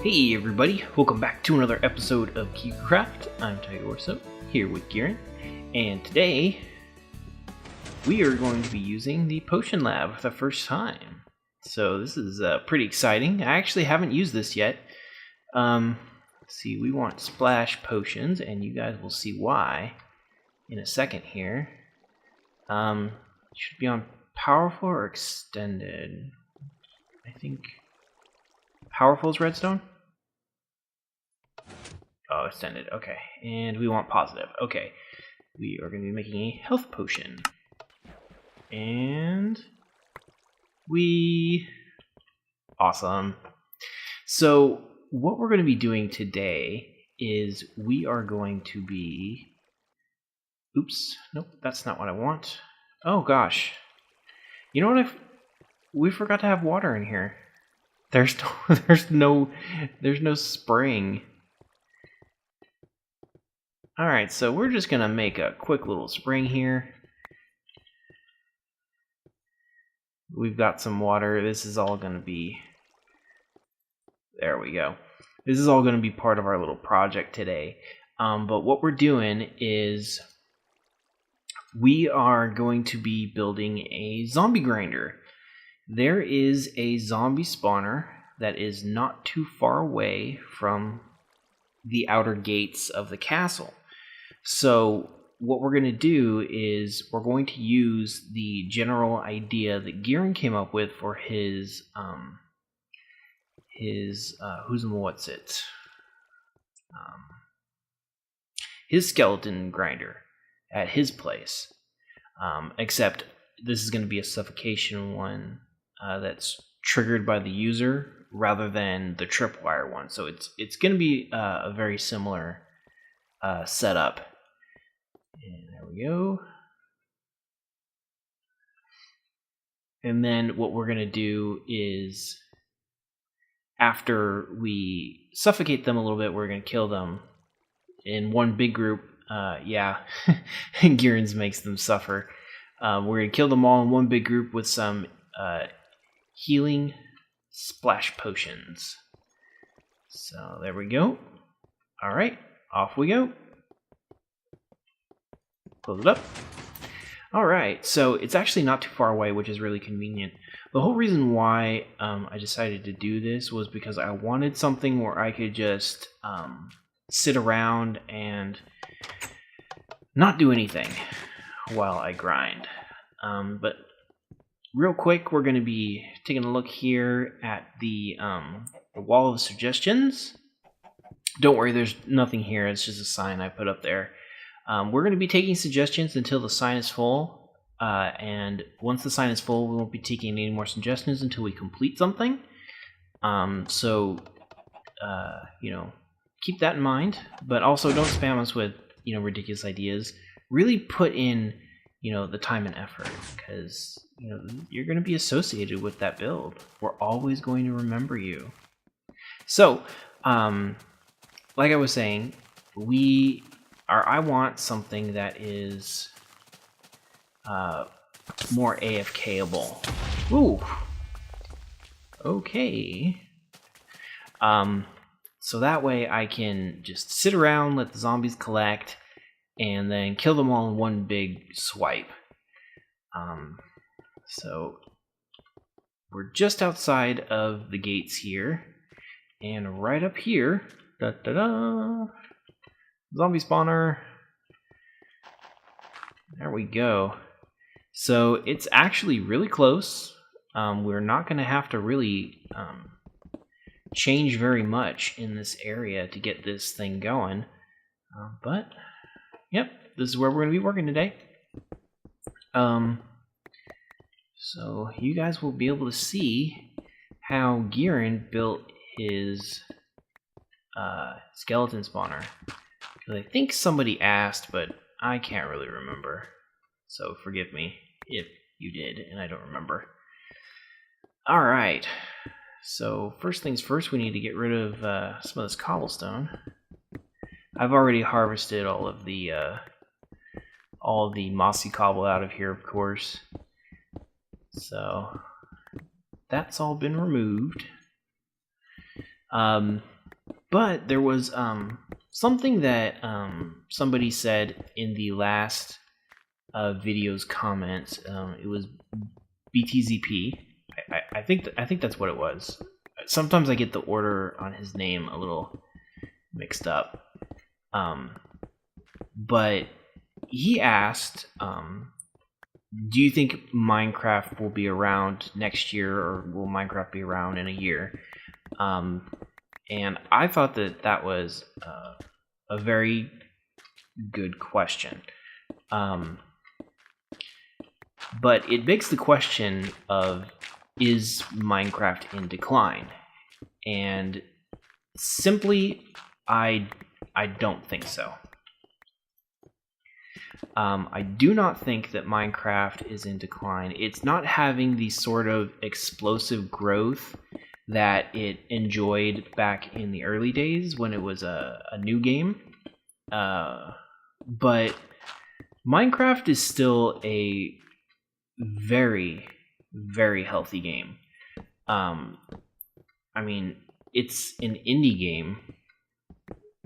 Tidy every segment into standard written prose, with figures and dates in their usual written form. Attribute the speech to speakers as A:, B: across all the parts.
A: Hey everybody, welcome back to another episode of KigerCraft. I'm Tiger here with Gearin, and today we are going to be using the potion lab for the first time. So this is pretty exciting. I actually haven't used this yet. Let's see, we want splash potions, and you guys will see why in a second here. It should be on powerful or extended. I think powerful is redstone. Oh, extended. Okay, and we want positive. Okay, we are going to be making a health potion, and awesome. So what we're going to be doing today is we are going to be. Oops, nope, that's not what I want. Oh gosh, you know what? We forgot to have water in here. There's no spring. Alright, so we're just gonna make a quick little spring here. We've got some water. This is all gonna be... There we go. This is all gonna be part of our little project today. But what we're doing is we are going to be building a zombie grinder. There is a zombie spawner that is not too far away from the outer gates of the castle. So what we're going to do is we're going to use the general idea that Gearin came up with for his skeleton grinder at his place. Except this is going to be a suffocation one that's triggered by the user rather than the tripwire one. So it's going to be a very similar setup. And there we go. And then what we're going to do is, after we suffocate them a little bit, we're going to kill them in one big group. Gearin's makes them suffer. We're going to kill them all in one big group with some healing splash potions. So there we go. Alright, off we go. Close it up. Alright, so it's actually not too far away, which is really convenient. The whole reason why I decided to do this was because I wanted something where I could just sit around and not do anything while I grind. But real quick, we're going to be taking a look here at the wall of suggestions. Don't worry, there's nothing here. It's just a sign I put up there. We're going to be taking suggestions until the sign is full. And once the sign is full, we won't be taking any more suggestions until we complete something. Keep that in mind. But also don't spam us with, ridiculous ideas. Really put in, the time and effort, because you're going to be associated with that build. We're always going to remember you. So, like I was saying, I want something that is more AFK-able. Ooh. Okay. So that way I can just sit around, let the zombies collect, and then kill them all in one big swipe. So we're just outside of the gates here, and right up here, zombie spawner. There we go. So it's actually really close. We're not going to have to really change very much in this area to get this thing going. But, yep, this is where we're going to be working today. So you guys will be able to see how Gearin built his skeleton spawner. I think somebody asked, but I can't really remember. So forgive me if you did and I don't remember. Alright. So first things first, we need to get rid of some of this cobblestone. I've already harvested all of the mossy cobble out of here, of course. So that's all been removed. But there was something that somebody said in the last video's comments. It was BTZP. I think that's what it was. Sometimes I get the order on his name a little mixed up. But he asked, do you think Minecraft will be around next year, or will Minecraft be around in a year? And I thought that was a very good question. But it begs the question of, is Minecraft in decline? And simply, I don't think so. I do not think that Minecraft is in decline. It's not having the sort of explosive growth that it enjoyed back in the early days when it was a new game. But Minecraft is still a very, very healthy game. I mean, it's an indie game.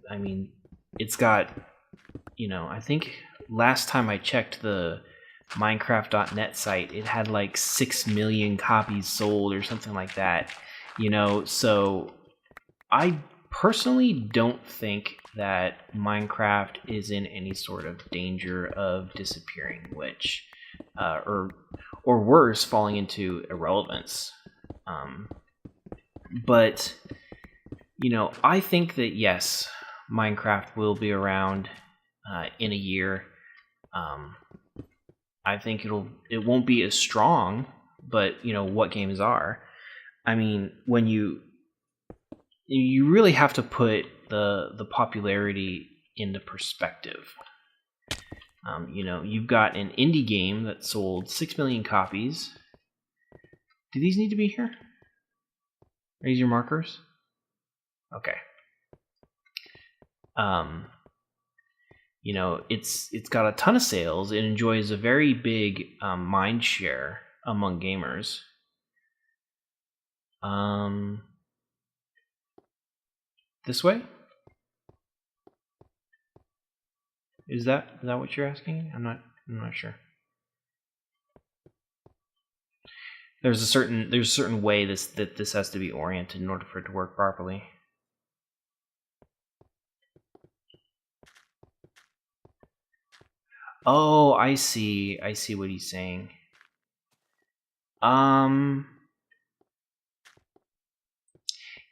A: I mean, it's got, I think last time I checked the Minecraft.net site, it had like 6 million copies sold or something like that. So I personally don't think that Minecraft is in any sort of danger of disappearing, which or worse, falling into irrelevance. But I think that yes, Minecraft will be around in a year. I think it won't be as strong, but what games are? I mean, when you really have to put the popularity into perspective. You've got an indie game that sold 6 million copies. Do these need to be here? Are these your markers? Okay. It's got a ton of sales. It enjoys a very big mind share among gamers. This way? Is that what you're asking? I'm not sure. There's a certain way that this has to be oriented in order for it to work properly. Oh, I see what he's saying.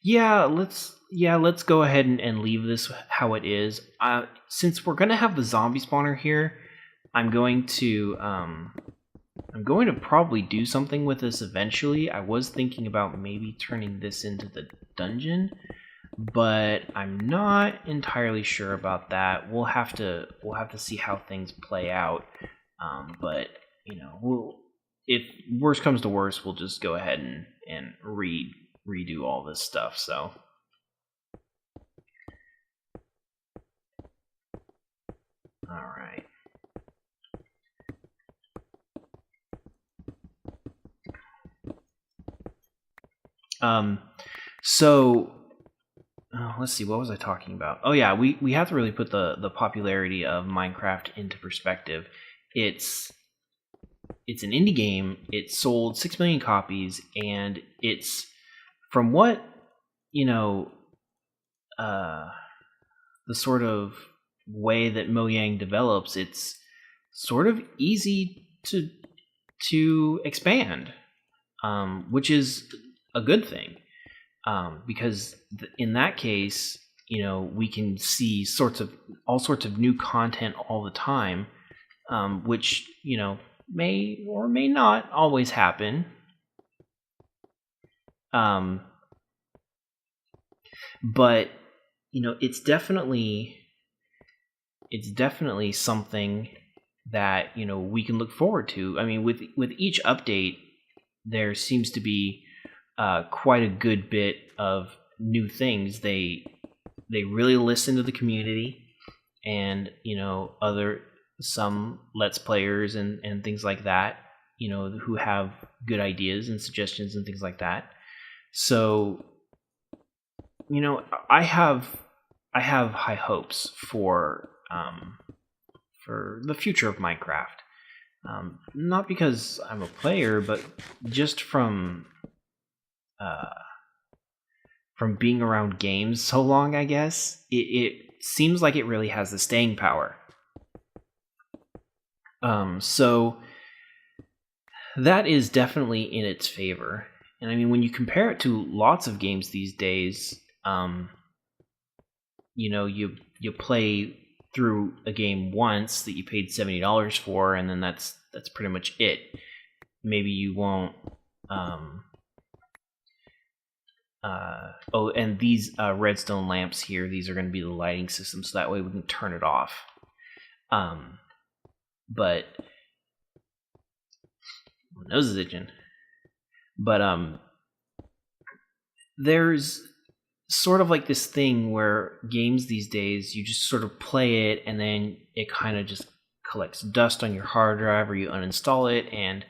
A: Yeah, let's go ahead and leave this how it is. Since we're gonna have the zombie spawner here, I'm going to probably do something with this eventually. I was thinking about maybe turning this into the dungeon, but I'm not entirely sure about that. We'll have to see how things play out. But if worst comes to worst, we'll just go ahead and redo all this stuff. So all right. So let's see, what was I talking about? Oh yeah, we have to really put the popularity of Minecraft into perspective. It's an indie game. It sold 6 million copies, and it's, from what the sort of way that Mojang develops, it's sort of easy to expand, which is a good thing, because in that case, we can see all sorts of new content all the time, which may or may not always happen. But it's definitely something that we can look forward to. I mean, with each update, there seems to be quite a good bit of new things. They really listen to the community, and some Let's Players and things like that, who have good ideas and suggestions and things like that. So I have high hopes for the future of Minecraft. Not because I'm a player, but just from being around games so long, I guess. It seems like it really has the staying power. So that is definitely in its favor. And I mean, when you compare it to lots of games these days, you play through a game once that you paid $70 for, and then that's pretty much it. Maybe you won't. And these redstone lamps here, these are going to be the lighting system, so that way we can turn it off. But my nose is itching. But there's sort of like this thing where games these days, you just sort of play it and then it kind of just collects dust on your hard drive, or you uninstall it, and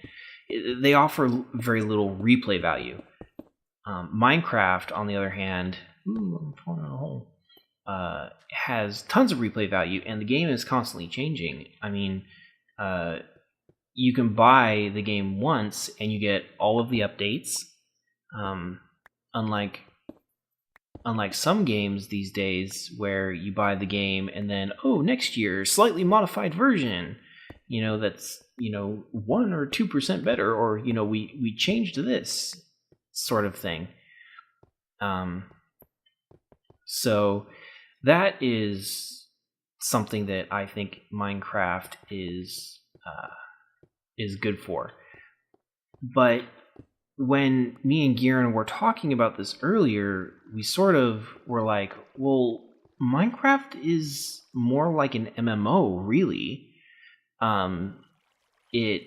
A: they offer very little replay value. Minecraft, on the other hand, I'm falling in a hole, has tons of replay value, and the game is constantly changing. I mean, you can buy the game once and you get all of the updates. Unlike some games these days where you buy the game and then, next year, slightly modified version, that's, 1 or 2% better, or, we changed this sort of thing. So that is something that I think Minecraft is good for. But when me and Gearin were talking about this earlier, we sort of were like, well, Minecraft is more like an MMO, really. It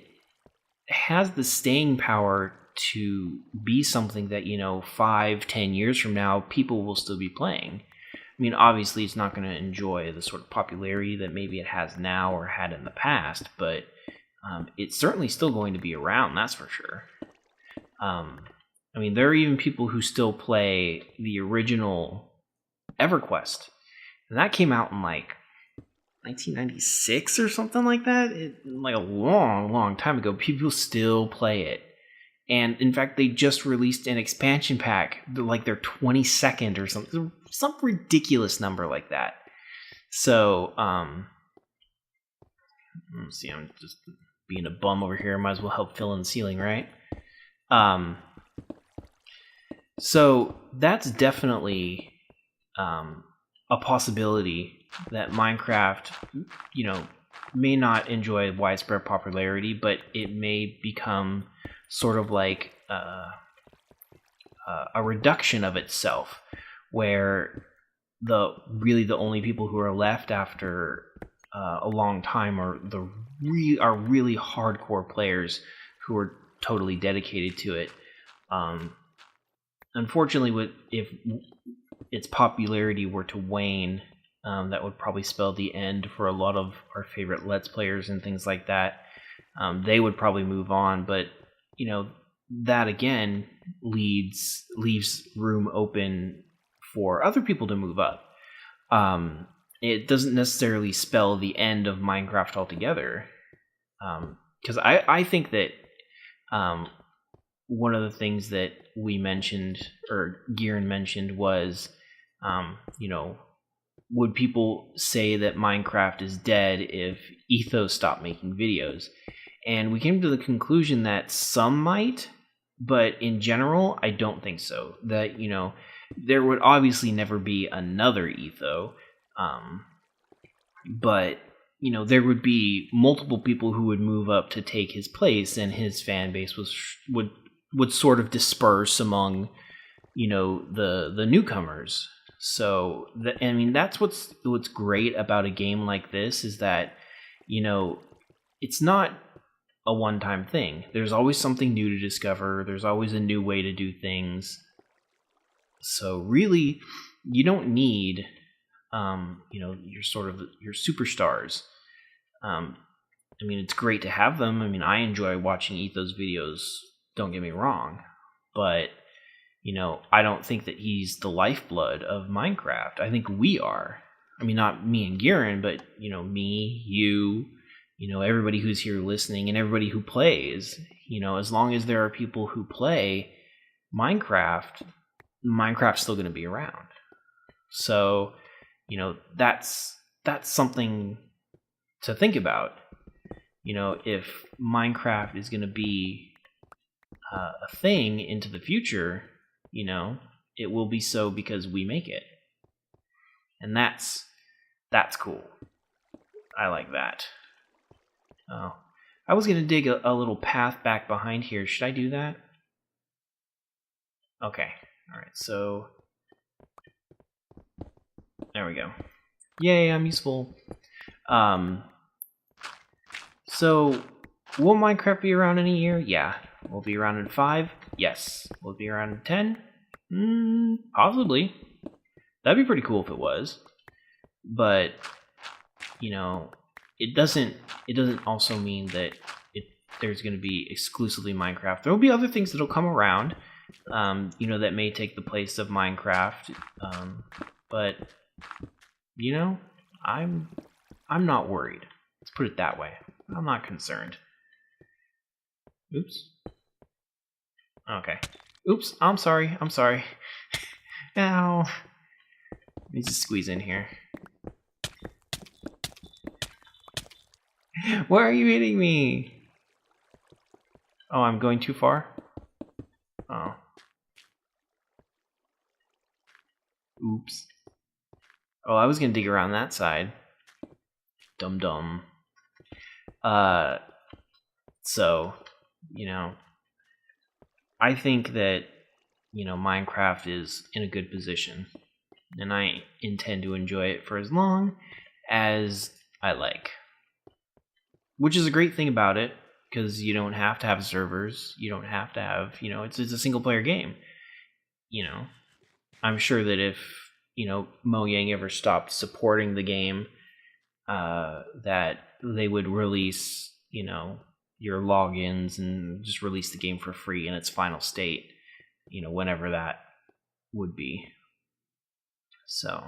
A: has the staying power to be something that, 5-10 years from now, people will still be playing. I mean, obviously, it's not going to enjoy the sort of popularity that maybe it has now or had in the past, but it's certainly still going to be around, that's for sure. I mean, there are even people who still play the original EverQuest, and that came out in like 1996 or something like that. Like a long, long time ago. People still play it, and in fact, they just released an expansion pack, like their 22nd or something, some ridiculous number like that. So, let's see, I'm just being a bum over here. Might as well help fill in the ceiling, right? So that's definitely a possibility that Minecraft, may not enjoy widespread popularity, but it may become sort of like a reduction of itself, where the only people who are left after a long time are really hardcore players who are totally dedicated to it. Unfortunately, if its popularity were to wane, that would probably spell the end for a lot of our favorite Let's Players and things like that. They would probably move on, but that again leaves room open for other people to move up. It doesn't necessarily spell the end of Minecraft altogether, because I think that one of the things that we mentioned, or Gearin mentioned, was, would people say that Minecraft is dead if Ethos stopped making videos? And we came to the conclusion that some might, but in general, I don't think so. That, there would obviously never be another Etho, but, there would be multiple people who would move up to take his place, and his fan base would sort of disperse among, the newcomers. So, that's what's great about a game like this, is that, it's not a one-time thing. There's always something new to discover. There's always a new way to do things. So really, you don't need, your superstars. It's great to have them. I enjoy watching Ethos videos, don't get me wrong, but I don't think that he's the lifeblood of Minecraft. I think we are. I mean, not me and Gearin, but, me, you, everybody who's here listening and everybody who plays. As long as there are people who play Minecraft's still going to be around. So, that's something to think about. If Minecraft is going to be a thing into the future, it will be so because we make it. And that's cool. I like that. Oh, I was going to dig a little path back behind here. Should I do that? Okay. All right. So there we go. Yay, I'm useful. So will Minecraft be around in a year? Yeah. Will it be around in 5? Yes. Will it be around in 10? Possibly. That'd be pretty cool if it was. But, it doesn't also mean that there's going to be exclusively Minecraft. There will be other things that'll come around, that may take the place of Minecraft. But, I'm not worried. Let's put it that way. I'm not concerned. Oops. Okay. Oops, I'm sorry. Ow. Let me just squeeze in here. Why are you hitting me? Oh, I'm going too far? Oh. Oops. Oh, I was gonna dig around that side. Dum-dum. So, I think that, Minecraft is in a good position. And I intend to enjoy it for as long as I like. Which is a great thing about it, because you don't have to have servers. You don't have to have, it's a single-player game. I'm sure that if, Mojang ever stopped supporting the game, that they would release, your logins and just release the game for free in its final state, whenever that would be. So,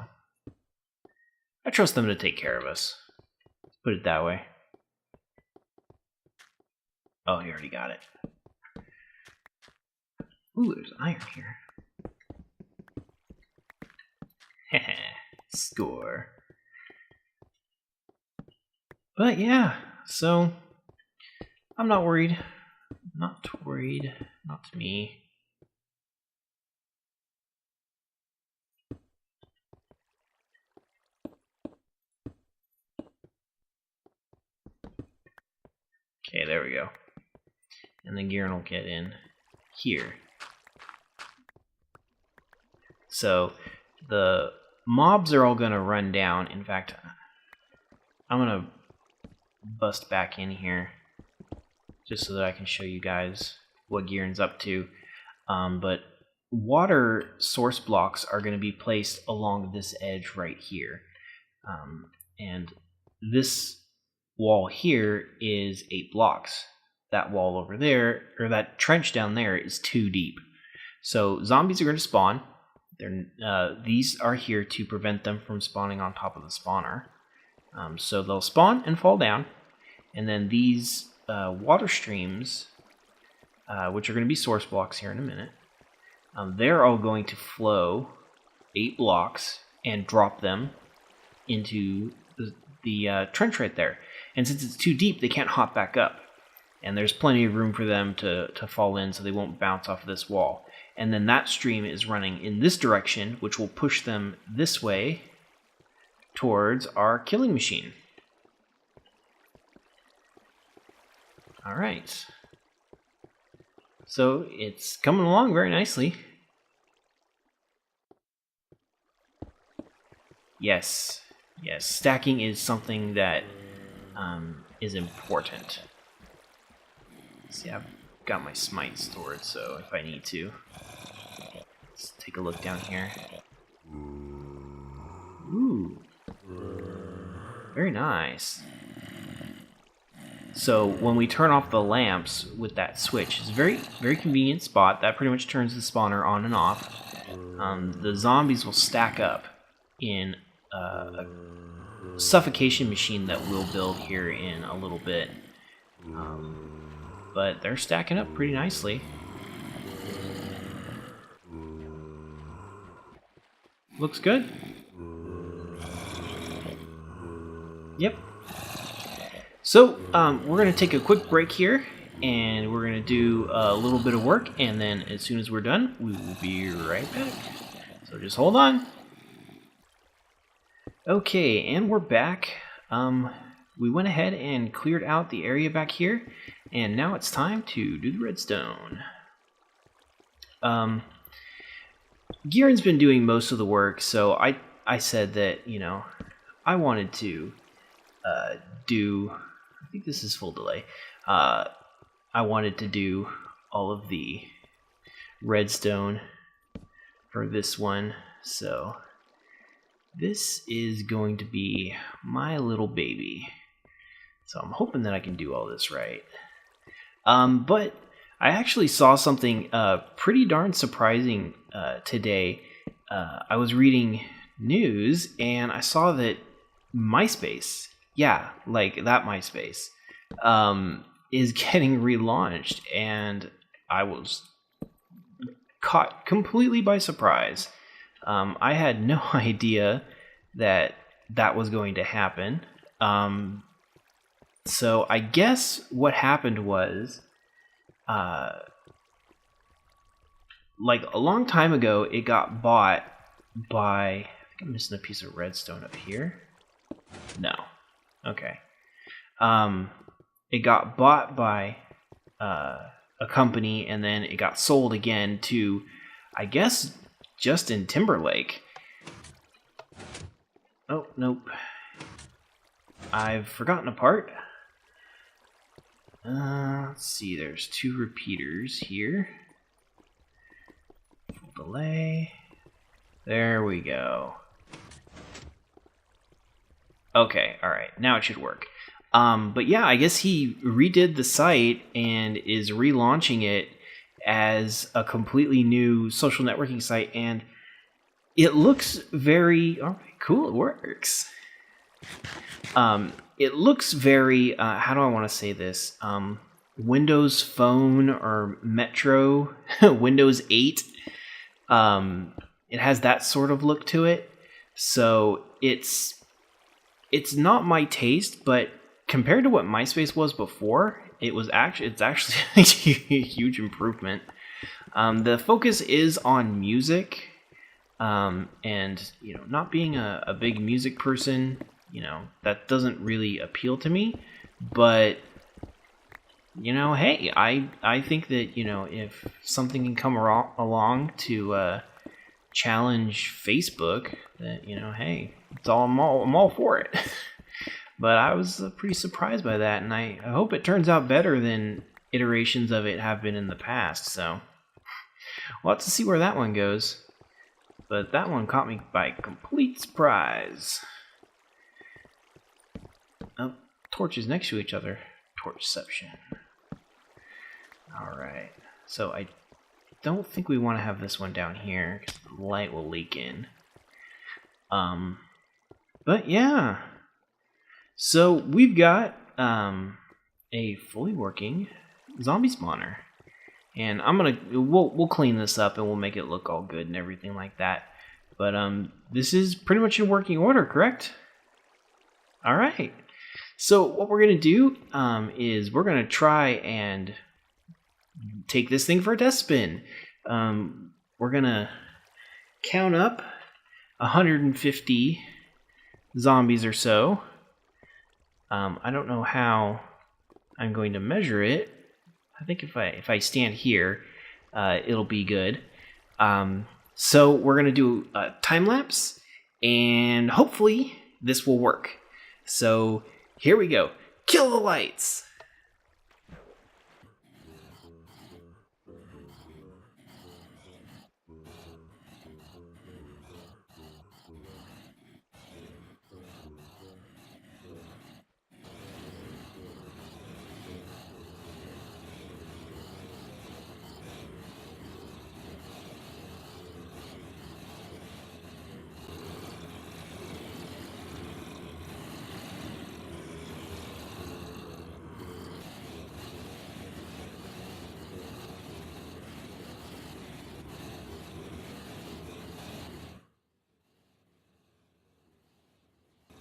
A: I trust them to take care of us. Let's put it that way. Oh, he already got it. Ooh, there's iron here. Heh, score. But yeah, so I'm not worried. Not worried. Not me. Okay, there we go. And then Gearin will get in here. So the mobs are all going to run down. In fact, I'm going to bust back in here just so that I can show you guys what Gearin's up to. But water source blocks are going to be placed along this edge right here. And this wall here is 8 blocks. That wall over there, or that trench down there, is 2 deep. So zombies are going to spawn. These are here to prevent them from spawning on top of the spawner. So they'll spawn and fall down. And then these water streams, which are going to be source blocks here in a minute, they're all going to flow 8 blocks and drop them into the trench right there. And since it's too deep, they can't hop back up. And there's plenty of room for them to fall in so they won't bounce off of this wall. And then that stream is running in this direction, which will push them this way towards our killing machine. Alright. So it's coming along very nicely. Yes, stacking is something that is important. See, I've got my smite stored, so if I need to. Let's take a look down here. Ooh. Very nice. So when we turn off the lamps with that switch, it's a very, very convenient spot. That pretty much turns the spawner on and off. The zombies will stack up in a suffocation machine that we'll build here in a little bit. But they're stacking up pretty nicely. Looks good. Yep. So, we're going to take a quick break here, and we're going to do a little bit of work, and then as soon as we're done, we will be right back. So just hold on. Okay, and we're back. We went ahead and cleared out the area back here, and now it's time to do the redstone. Gearin's been doing most of the work, so I said that, you know, I wanted to do... I think this is full delay. I wanted to do all of the redstone for this one, so this is going to be my little baby. So I'm hoping that I can do all this right. But I actually saw something pretty darn surprising today. I was reading news and I saw that MySpace, yeah, like that MySpace, is getting relaunched, and I was caught completely by surprise. I had no idea that that was going to happen. So I guess what happened was, like a long time ago, it got bought by... I think I'm missing a piece of redstone up here. No. Okay. It got bought by a company, and then it got sold again to, I guess, Justin Timberlake. Oh, nope. I've forgotten a part. Let's see, there's 2 repeaters here. Full delay. There we go. Okay, alright, now it should work. But yeah, I guess he redid the site and is relaunching it as a completely new social networking site, and it looks very... Alright, cool, it works. It looks very, how do I want to say this? Windows Phone or Metro, Windows 8. It has that sort of look to it. So it's not my taste, but compared to what MySpace was before, it's actually a huge improvement. The focus is on music, and you know, not being a big music person, you know, that doesn't really appeal to me. But you know, hey, I think that, you know, if something can come along to challenge Facebook, that, you know, hey, I'm all for it. But I was pretty surprised by that, and I hope it turns out better than iterations of it have been in the past. So we'll have to see where that one goes. But that one caught me by complete surprise. Oh, torches next to each other. Torchception. Alright, so I don't think we want to have this one down here, because the light will leak in. But yeah. So we've got a fully working zombie spawner. And we'll clean this up and we'll make it look all good and everything like that. But this is pretty much in working order, correct? Alright. So what we're going to do is we're going to try and take this thing for a test spin. We're going to count up 150 zombies or so. I don't know how I'm going to measure it. I think if I stand here, it'll be good. So we're going to do a time lapse, and hopefully this will work. So here we go. Kill the lights!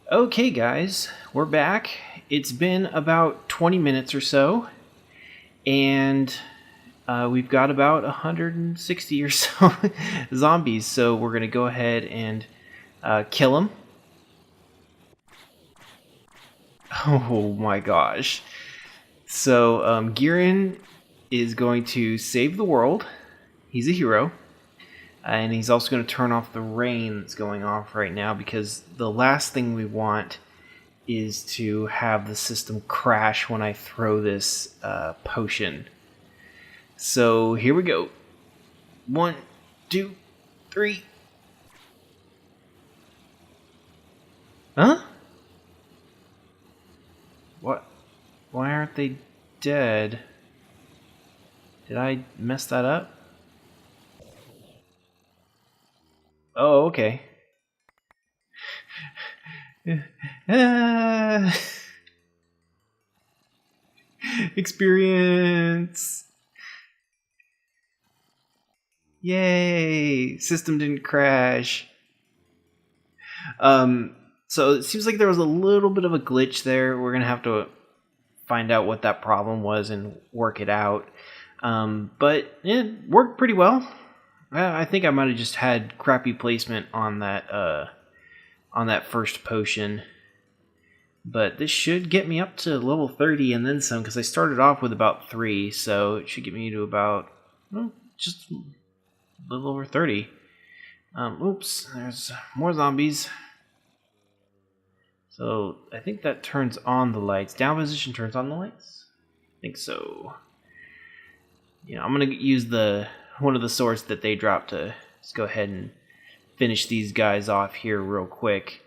A: Okay, guys, we're back. It's been about 20 minutes or so, and we've got about 160 or so zombies, so we're going to go ahead and kill them. Oh my gosh. So, Gearin is going to save the world. He's a hero. And he's also going to turn off the rain that's going off right now, because the last thing we want is to have the system crash when I throw this potion. So here we go. 1, 2, 3. Huh? What? Why aren't they dead? Did I mess that up? Oh, okay. Experience! Yay! System didn't crash. So it seems like there was a little bit of a glitch there. We're gonna have to find out what that problem was and work it out. But it worked pretty well. I think I might have just had crappy placement on that first potion. But this should get me up to level 30 and then some, because I started off with about 3, so it should get me to about, well, just a little over 30. Oops, there's more zombies. So I think that turns on the lights. Down position turns on the lights? I think so. Yeah, I'm going to use one of the swords that they dropped to just go ahead and finish these guys off here real quick.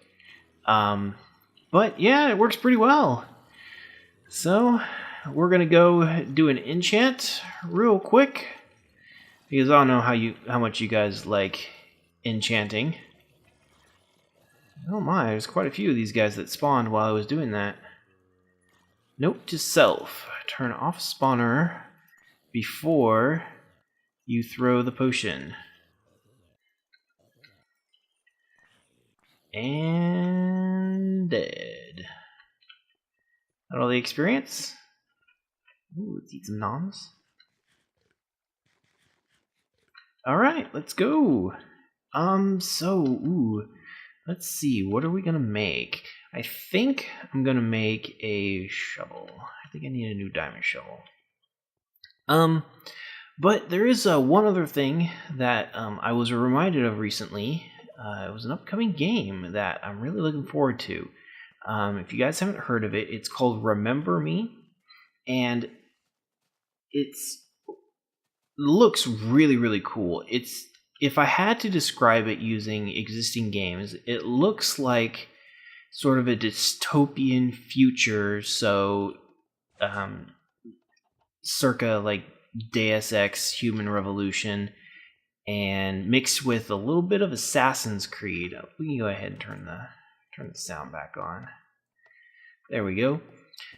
A: But yeah, it works pretty well. So we're gonna go do an enchant real quick, because I don't know how much you guys like enchanting. Oh my, there's quite a few of these guys that spawned while I was doing that. Note to self: turn off spawner before you throw the potion. And dead. Got all the experience? Ooh, let's eat some noms. Alright, let's go. Let's see, what are we gonna make? I think I'm gonna make a shovel. I think I need a new diamond shovel. But there is one other thing that I was reminded of recently. It was an upcoming game that I'm really looking forward to. If you guys haven't heard of it, it's called Remember Me, and it looks really, really cool. If I had to describe it using existing games, it looks like sort of a dystopian future, so circa like Deus Ex Human Revolution, and mixed with a little bit of Assassin's Creed. We can go ahead and turn the sound back on. There we go.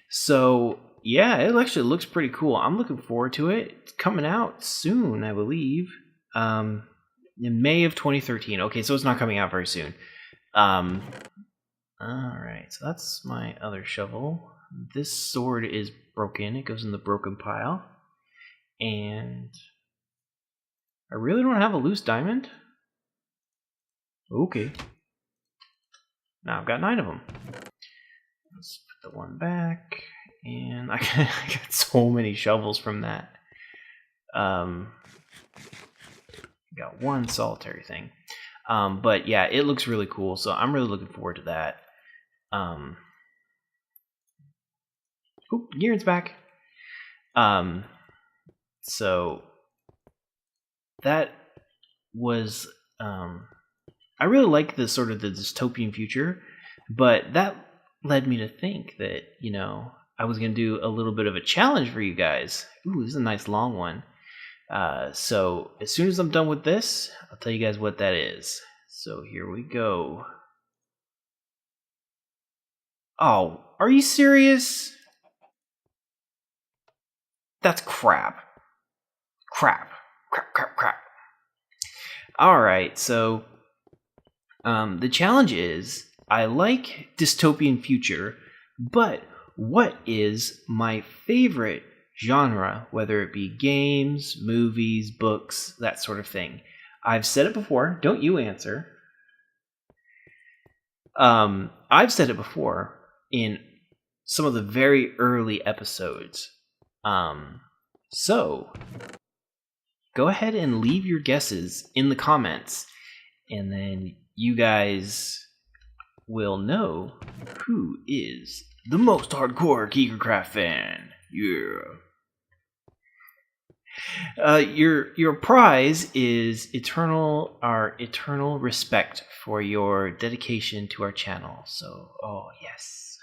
A: So yeah, it actually looks pretty cool. I'm looking forward to it. It's coming out soon, I believe. In May of 2013. Okay, so it's not coming out very soon. Alright, so that's my other shovel. This sword is broken. It goes in the broken pile. And I really don't have a loose diamond. Okay. Now I've got 9 of them. Let's put the one back. And I got so many shovels from that. Got one solitary thing. But yeah, it looks really cool, so I'm really looking forward to that. Gearin's back. So that was I really like the sort of the dystopian future, but that led me to think that, I was going to do a little bit of a challenge for you guys. Ooh, this is a nice long one. So as soon as I'm done with this, I'll tell you guys what that is. So here we go. Oh, are you serious? That's crap. Crap. Alright, so the challenge is I like dystopian future, but what is my favorite genre, whether it be games, movies, books, that sort of thing? I've said it before. Don't you answer. I've said it before in some of the very early episodes. So go ahead and leave your guesses in the comments, and then you guys will know who is the most hardcore KigerCraft fan. Yeah. Your prize is our eternal respect for your dedication to our channel. So, oh yes.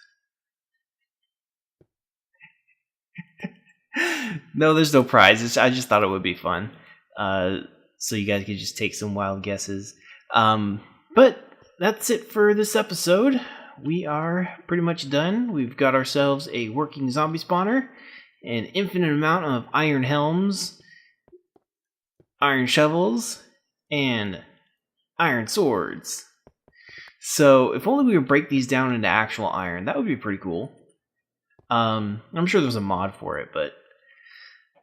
A: No, there's no prize. I just thought it would be fun. So you guys could just take some wild guesses. But that's it for this episode. We are pretty much done. We've got ourselves a working zombie spawner, an infinite amount of iron helms, iron shovels, and iron swords. So if only we would break these down into actual iron, that would be pretty cool. I'm sure there's a mod for it, but...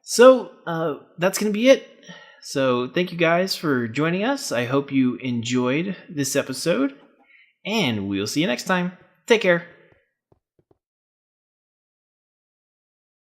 A: So, that's going to be it. So, thank you guys for joining us. I hope you enjoyed this episode, and we'll see you next time. Take care.